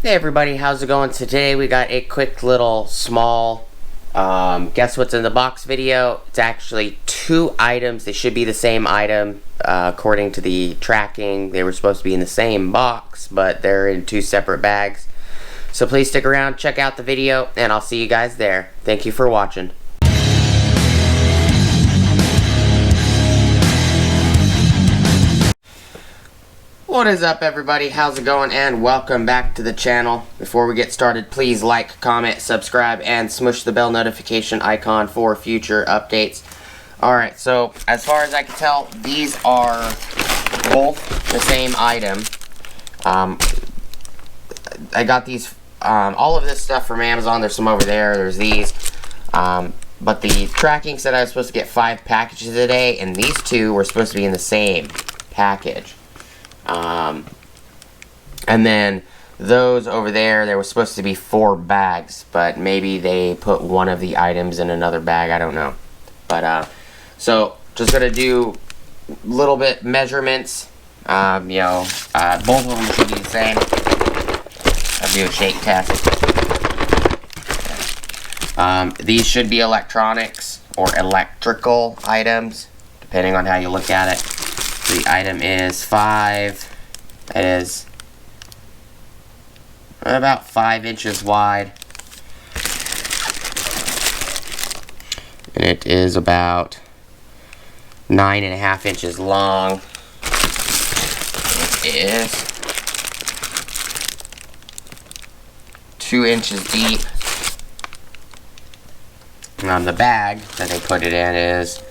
Hey everybody, how's it going? Today we got a quick little small guess what's in the box video. It's actually two items. They should be the same item according to the tracking. They were supposed to be in the same box, but they're in two separate bags. So please stick around, check out the video, and I'll see you guys there. Thank you for watching. What is up everybody, how's it going, and welcome back to the channel. Before we get started, please like, comment, subscribe, and smush the bell notification icon for future updates. Alright, so as far as I can tell, these are both the same item. I got these, all of this stuff from Amazon. There's some over there, there's these. But the tracking said I was supposed to get 5 packages a day, and these two were supposed to be in the same package. And then those over there, there was supposed to be 4 bags, but maybe they put one of the items in another bag, I don't know. But, so, just gonna do a little bit measurements, both of them should be the same. I'll do a shake test. These should be electronics, or electrical items, depending on how you look at it. The item is 5, it is about 5 inches wide, and it is about 9.5 inches long. It is 2 inches deep. And the bag that they put it in is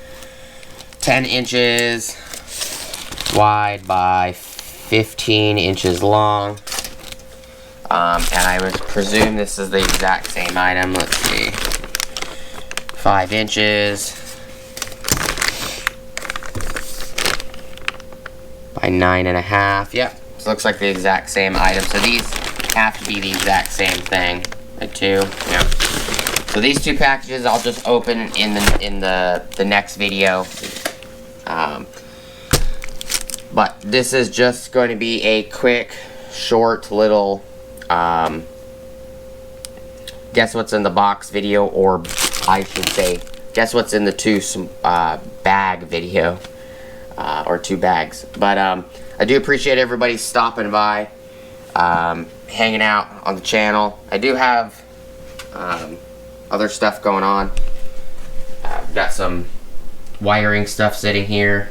10 inches wide by 15 inches long. And I would presume this is the exact same item. Let's see. 5 inches by 9.5. Yep. This looks like the exact same item. So these have to be the exact same thing. The two. Yep. So these two packages I'll just open in the next video. But this is just going to be a quick, short little guess what's in the box video, or I should say, guess what's in the two bag video, or 2 bags. But I do appreciate everybody stopping by, hanging out on the channel. I do have other stuff going on. I've got some wiring stuff sitting here.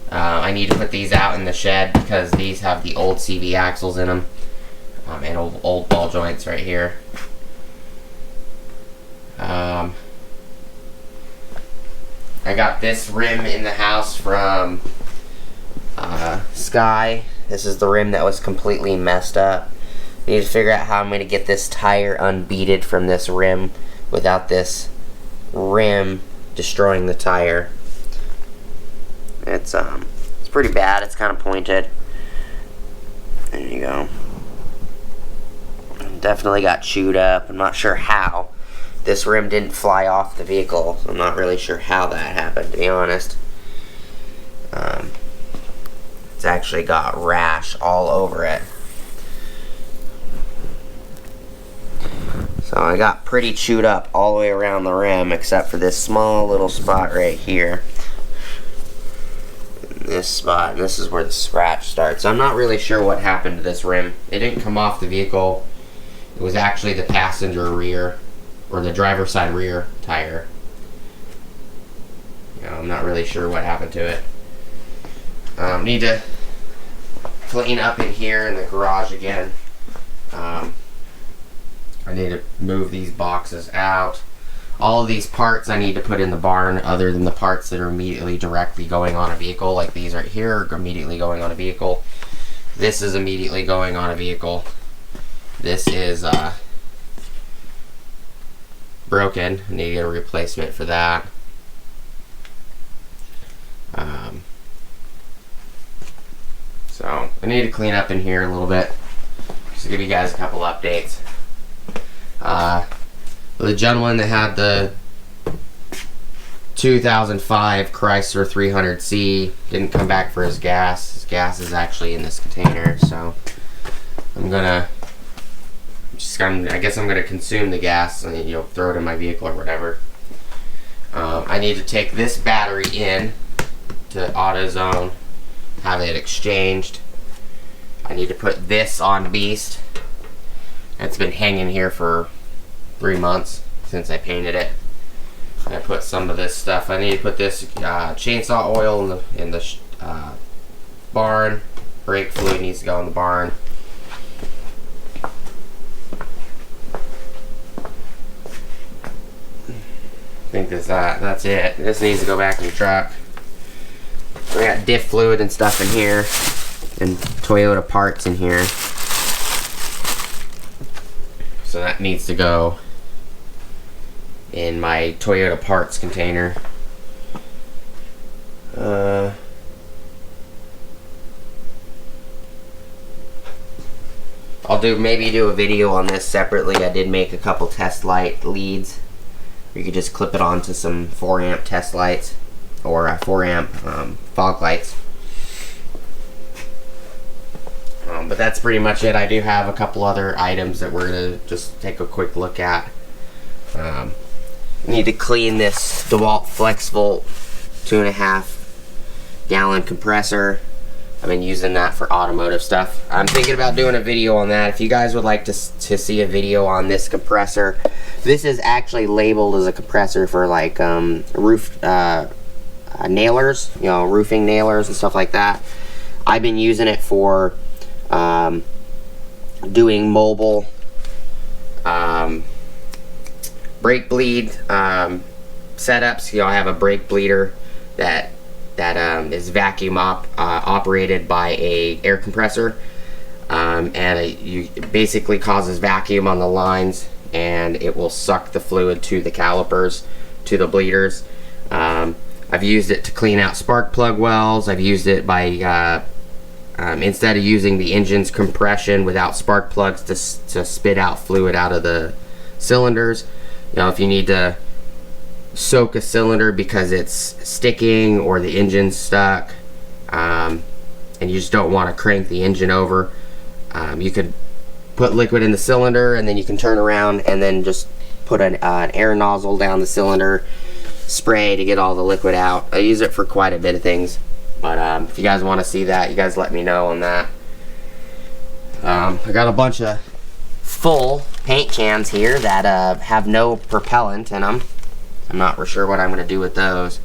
I need to put these out in the shed because these have the old CV axles in them, and old ball joints right here. I got this rim in the house from Sky. This is the rim that was completely messed up. I need to figure out how I'm going to get this tire unbeaded from this rim without this rim destroying the tire. It's pretty bad. It's kind of pointed. There you go. Definitely got chewed up. I'm not sure how. This rim didn't fly off the vehicle, so I'm not really sure how that happened, to be honest. It's actually got rash all over it. So I got pretty chewed up all the way around the rim, except for this small little spot right here. This spot, and this is where the scratch starts. I'm not really sure what happened to this rim. It didn't come off the vehicle. It was actually the passenger rear, or the driver's side rear tire. I'm not really sure what happened to it. Need to clean up in here in the garage again. I need to move these boxes out. All of these parts I need to put in the barn, other than the parts that are immediately directly going on a vehicle, like these right here are immediately going on a vehicle. This is immediately going on a vehicle. This is broken. I need to get a replacement for that. So I need to clean up in here a little bit, just to give you guys a couple updates. The gentleman that had the 2005 Chrysler 300C didn't come back for his gas. His gas is actually in this container, so I'm gonna I guess I'm gonna consume the gas and throw it in my vehicle or whatever. I need to take this battery in to AutoZone, have it exchanged. I need to put this on Beast. It's been hanging here for 3 months since I painted it. I put some of this stuff. I need to put this chainsaw oil in the barn. Brake fluid needs to go in the barn. I think that's it. This needs to go back in the truck. We got diff fluid and stuff in here, and Toyota parts in here. So that needs to go in my Toyota parts container. I'll maybe do a video on this separately. I did make a couple test light leads. You could just clip it onto some 4 amp test lights or 4 amp fog lights. But that's pretty much it. I do have a couple other items that we're going to just take a quick look at. Need to clean this DeWalt FlexVolt 2.5 gallon compressor. I've been using that for automotive stuff. I'm thinking about doing a video on that. If you guys would like to see a video on this compressor, this is actually labeled as a compressor for like roof nailers, roofing nailers and stuff like that. I've been using it for doing mobile brake bleed setups. I have a brake bleeder that is vacuum operated by a air compressor, and it basically causes vacuum on the lines, and it will suck the fluid to the calipers, to the bleeders. I've used it to clean out spark plug wells. I've used it by instead of using the engine's compression without spark plugs to spit out fluid out of the cylinders. If you need to soak a cylinder because it's sticking or the engine's stuck, and you just don't want to crank the engine over, you could put liquid in the cylinder, and then you can turn around and then just put an air nozzle down the cylinder, spray to get all the liquid out. I use it for quite a bit of things, but if you guys want to see that, you guys let me know on that. I got a bunch of full paint cans here that have no propellant in them. I'm not sure what I'm going to do with those.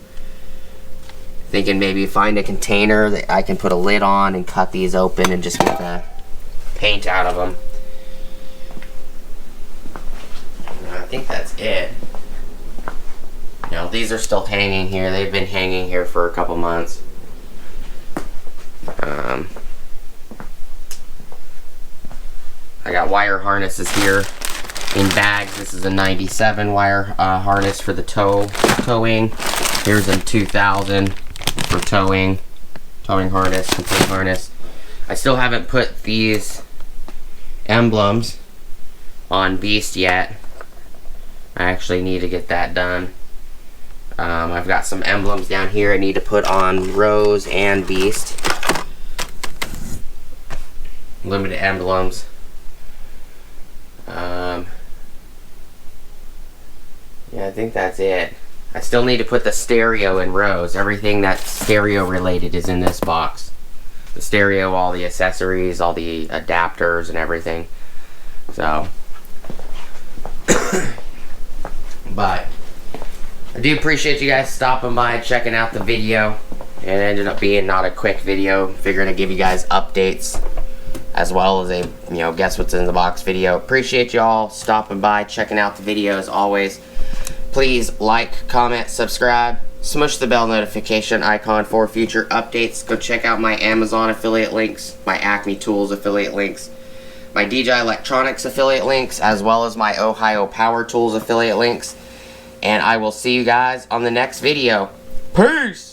Thinking maybe find a container that I can put a lid on and cut these open and just get the paint out of them. I think that's it. These are still hanging here. They've been hanging here for a couple months. I got wire harnesses here in bags. This is a 97 wire harness for the towing. Here's a 2000 for towing harness, complete harness. I still haven't put these emblems on Beast yet. I actually need to get that done. I've got some emblems down here I need to put on Rose and Beast. Limited emblems. Yeah, I think that's it. I still need to put the stereo in Rose. Everything that's stereo related is in this box. The stereo, all the accessories, all the adapters and everything. So but I do appreciate you guys stopping by and checking out the video. It ended up being not a quick video. Figuring to give you guys updates as well as a guess what's in the box video. Appreciate y'all stopping by, checking out the video as always. Please like, comment, subscribe, smush the bell notification icon for future updates. Go check out my Amazon affiliate links, my Acme Tools affiliate links, my DJI Electronics affiliate links, as well as my Ohio Power Tools affiliate links. And I will see you guys on the next video. Peace!